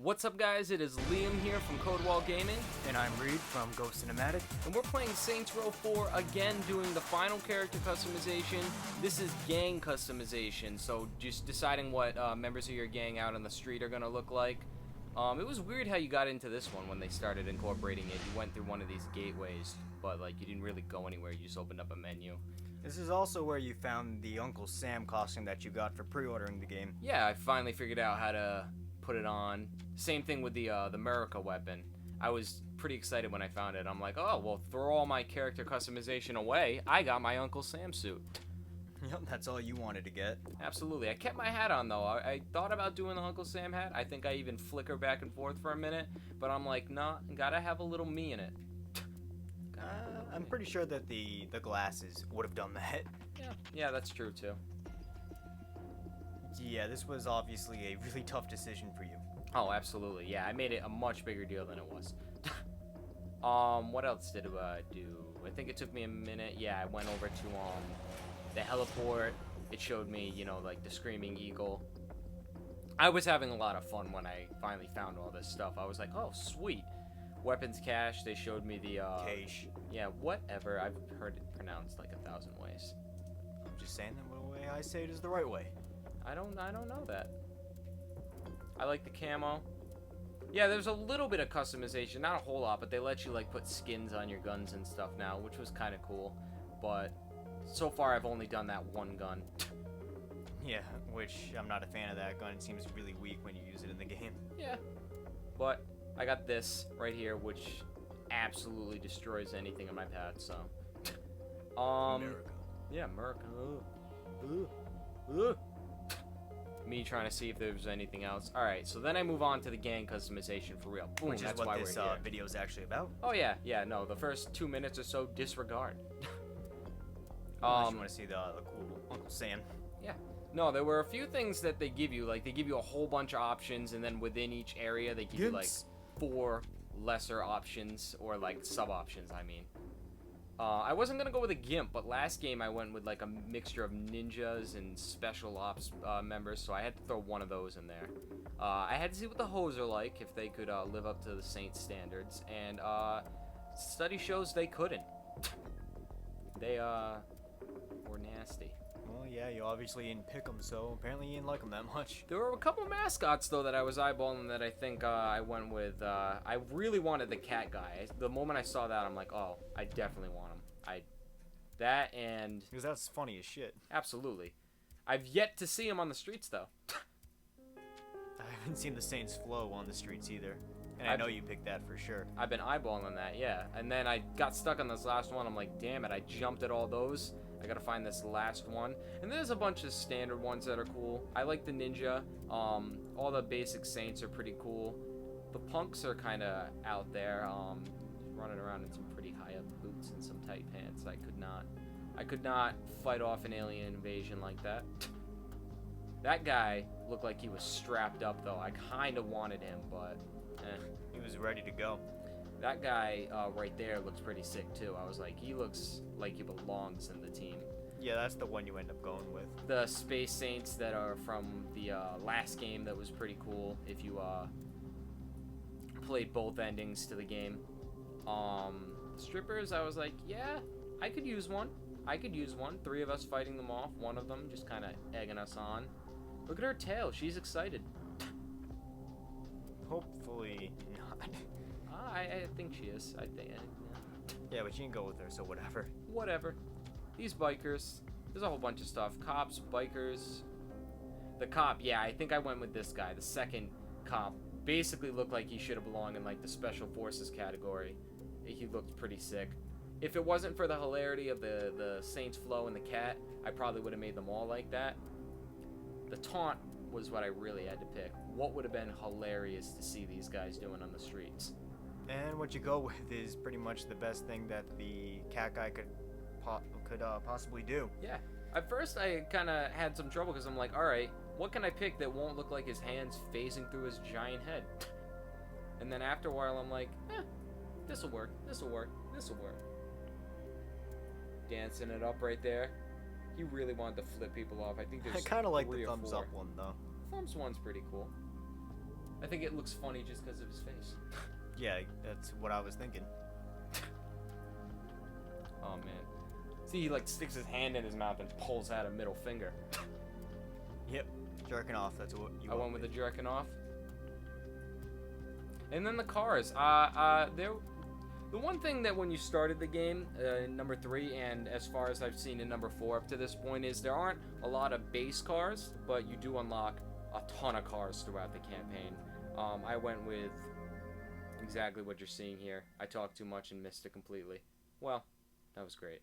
What's up, guys? It is Liam here from CodeWallGaming, And I'm Reed from GoCinematic. and we're playing Saints Row 4 again, doing the final character customization. This is gang customization, so just deciding what members of your gang out on the street are going to look like. It was weird how you got into this one when they started incorporating it. You went through one of these gateways, but like you didn't really go anywhere. You just opened up a menu. This is also where you found the Uncle Sam costume that you got for pre-ordering the game. Yeah, I finally figured out how to put it on. Same thing with the America weapon. I was pretty excited when I found it. I'm like, oh, well, throw all my character customization away. I got my Uncle Sam suit. Yep, that's all you wanted to get. Absolutely. I kept my hat on, though. I thought about doing the Uncle Sam hat. I think I even flicker back and forth for a minute. But I'm like, nah, gotta have a little me in it. I'm pretty sure that the glasses would have done that. Yeah, that's true, too. Yeah, this was obviously a really tough decision for you. Oh, absolutely. Yeah, I made it a much bigger deal than it was. What else did I do? I think it took me a minute. Yeah, I went over to the heliport. It showed me, you know, like the Screaming Eagle. I was having a lot of fun when I finally found all this stuff. I was like, oh, sweet. Weapons cache. They showed me the Cache. Yeah, whatever. I've heard it pronounced like 1,000 ways. I'm just saying that the way I say it is the right way. I don't know that. I like the camo. Yeah, there's a little bit of customization, not a whole lot, but they let you like put skins on your guns and stuff now, which was kind of cool. But so far, I've only done that one gun. Yeah, which I'm not a fan of that gun. It seems really weak when you use it in the game. Yeah, but I got this right here, which absolutely destroys anything in my path. So, America. Yeah, America. Me trying to see if there's anything else. All right, so then I move on to the gang customization for real. Boom, Which is that's what why this we're here. video is actually about. Oh yeah, no. The first 2 minutes or so, disregard. Unless you want to see the cool Uncle Sam. Yeah. No, there were a few things that they give you. Like they give you a whole bunch of options, and then within each area, they give you like 4 lesser options or like sub options. I mean. I wasn't gonna go with a gimp, but last game I went with like a mixture of ninjas and special ops members, so I had to throw one of those in there. I had to see what the hoes are like, if they could live up to the Saints standards, and study shows they couldn't. They were nasty. Well, yeah, you obviously didn't pick them, so apparently you didn't like them that much. There were a couple mascots, though, that I was eyeballing that I think I went with. I really wanted the cat guy. The moment I saw that, I'm like, oh, I definitely want him. That and... Because that's funny as shit. Absolutely. I've yet to see him on the streets, though. I haven't seen the Saints flow on the streets either. And I know you picked that for sure. I've been eyeballing that, yeah. And then I got stuck on this last one. I'm like, damn it, I jumped at all those. I gotta find this last one. And there's a bunch of standard ones that are cool. I like the ninja. All the basic Saints are pretty cool. The punks are kind of out there. Running around in some pretty high up boots and some tight pants. I could not fight off an alien invasion like that. That guy looked like he was strapped up, though. I kind of wanted him, but He was ready to go. That guy right there looks pretty sick too. I was like, he looks like he belongs in the team. Yeah, that's the one you end up going with. The Space Saints that are from the last game, that was pretty cool if you played both endings to the game. Strippers, I was like, yeah, I could use one. 3 of us fighting them off, one of them just kind of egging us on. Look at her tail, she's excited. Hopefully not. I think she is. I think. Yeah, but you can go with her, so whatever. Whatever. These bikers. There's a whole bunch of stuff. Cops, bikers. The cop, yeah, I think I went with this guy. The second cop basically looked like he should have belonged in like the special forces category. He looked pretty sick. If it wasn't for the hilarity of the Saints flow and the cat, I probably would have made them all like that. The taunt was what I really had to pick. What would have been hilarious to see these guys doing on the streets? And what you go with is pretty much the best thing that the cat guy could possibly do. Yeah. At first, I kind of had some trouble because I'm like, all right, what can I pick that won't look like his hands phasing through his giant head? And then after a while, I'm like, this'll work. Dancing it up right there. He really wanted to flip people off. I think there's I kind of like the 3 or thumbs 4. up one though. Thumbs one's pretty cool. I think it looks funny just because of his face. Yeah, that's what I was thinking. Oh man. See, he like sticks his hand in his mouth and pulls out a middle finger. Yep, jerking off. That's what you. I went with the jerking off. And then the cars. The one thing that when you started the game, in number 3, and as far as I've seen in number 4 up to this point, is there aren't a lot of base cars, but you do unlock a ton of cars throughout the campaign. I went with exactly what you're seeing here. I talked too much and missed it completely. Well, that was great.